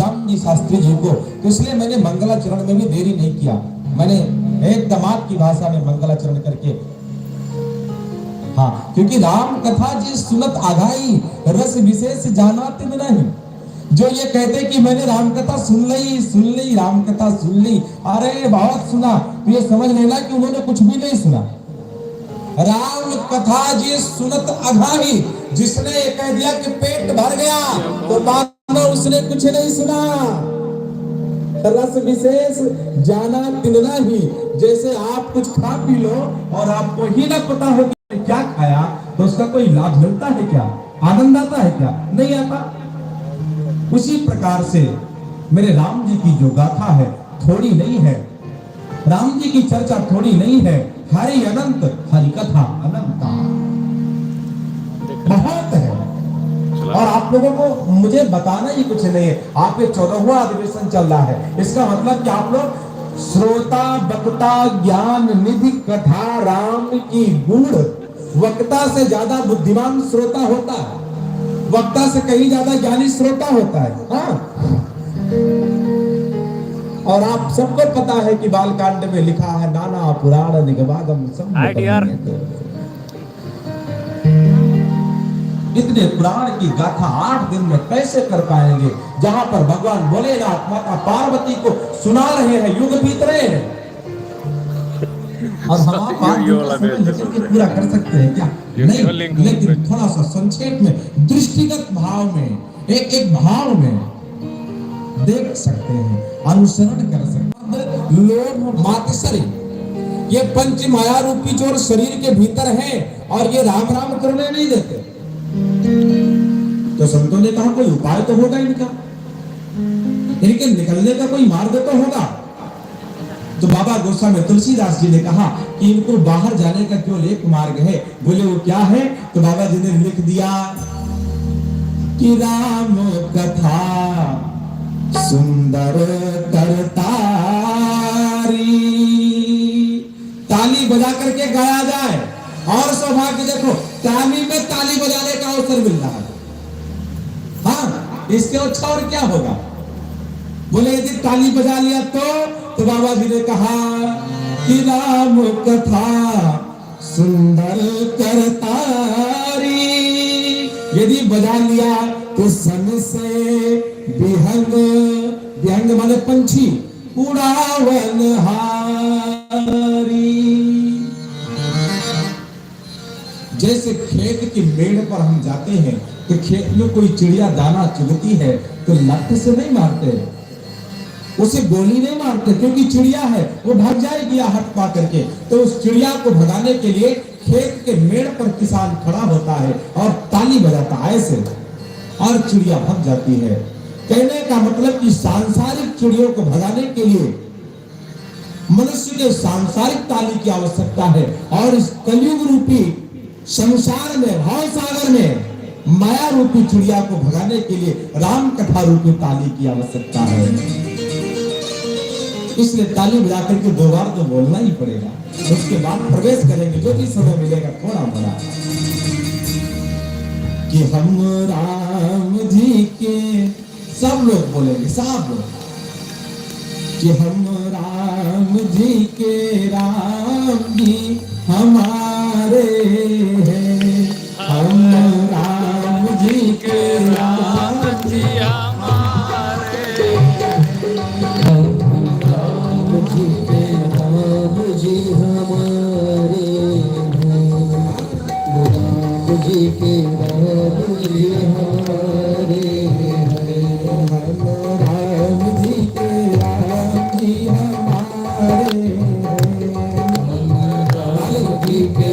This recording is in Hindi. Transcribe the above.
रघुराम जी शास्त्री जी को, तो इसलिए मैंने मंगलाचरण में भी देरी नहीं किया। मैंने एकदम आपकी भाषा में मंगलाचरण करके, हाँ, क्योंकि राम कथा जी सुनत आगाई, रस विशेष जाना तिम नहीं। जो ये कहते कि मैंने राम कथा सुन ली, राम कथा सुन ली, अरे बहुत सुना, तो ये समझ लेना कि उन्होंने कुछ भी नहीं सुना। राम कथा जी सुनत अघाई, जिसने ये कह दिया कि पेट भर गया, तो मानो उसने कुछ नहीं सुना। रस विशेष जाना तिनना ही, जैसे आप कुछ खा पी लो और आपको ही ना पता हो कि क्या खाया, तो उसका कोई लाभ मिलता है क्या, आनंद आता है क्या, नहीं आता। उसी प्रकार से मेरे राम जी की जो गाथा है थोड़ी नहीं है, राम जी की चर्चा थोड़ी नहीं है, हरि अनंत, हरि कथा अनंता, बहुत है। और आप लोगों को मुझे बताना ही कुछ नहीं है। आप ये 14वां अधिवेशन चल रहा है, इसका मतलब कि आप लोग श्रोता वक्ता ज्ञान निधि कथा राम की गूढ़, वक्ता से ज्यादा बुद्धिमान श्रोता होता है, वक्ता से कहीं ज्यादा ज्ञानी श्रोता होता है। हाँ, और आप सबको पता है कि बालकांड में लिखा है नाना पुराण निगमागम सब। इतने पुराण की गाथा 8 दिन में कैसे कर पाएंगे, जहां पर भगवान भोलेनाथ माता पार्वती को सुना रहे हैं, युग बीत रहे हैं, और हम आप पूरा कर सकते हैं क्या? नहीं, लेकिन थोड़ा सा संक्षेप में, दृष्टिगत भाव में, एक एक भाव में देख सकते हैं, अनुसरण कर सकते हैं। लोभ मात्सरी, ये पंच माया रूपी चोर शरीर के भीतर है, और ये राम राम करने नहीं देते। तो संतों ने कहा कोई उपाय तो होगा इनका, इनके निकलने का कोई मार्ग तो होगा। तो बाबा गोस्वामी तुलसीदास जी ने कहा कि इनको बाहर जाने का केवल एक मार्ग है। बोले वो क्या है? तो बाबा जी ने लिख दिया कि राम कथा सुंदर करतारी, ताली बजा करके गाया जाए। और सौभाग्य देखो, ताली में ताली बजाने का अवसर मिल रहा है। हाँ, इसके अच्छा और क्या होगा? बोले यदि ताली बजा लिया तो बाबा जी ने कहा कि राम कथा सुंदर करतारी, यदि बजा लिया तो सन से विहंग, विहंग माने पंछी, उड़ावन हारी। जैसे खेत की मेड़ पर हम जाते हैं तो खेत में कोई चिड़िया दाना चुगती है तो लठ से नहीं मारते, उसे गोली नहीं मारते, क्योंकि चिड़िया है, वो भाग जाएगी आहट पा करके। तो उस चिड़िया को भगाने के लिए खेत के मेड़ पर किसान खड़ा होता है और ताली बजाता है ऐसे, और चिड़िया भाग जाती है। कहने का मतलब कि सांसारिक चिड़ियों को भगाने के लिए मनुष्य के सांसारिक ताली की आवश्यकता है, और इस कलयुग रूपी संसार में, भाव सागर में माया रूपी चिड़िया को भगाने के लिए राम कथा रूपी ताली की आवश्यकता है। इसलिए ताली बजा करके 2 बार तो बोलना ही पड़ेगा, उसके बाद प्रवेश करेंगे, जो भी समय मिलेगा थोड़ा बड़ा, कि हम राम जी के, सब लोग बोलेंगे, सब लोग, कि हम राम जी के, राम जी हमारे हैं, हम राम जी के, राम जी हमारे, हम राम जी के, राम जी हमारे हैं, राम जी के, राम जी हमारे हैं, हम राम जी के, राम जी हमारे हैं, हम राम जी के,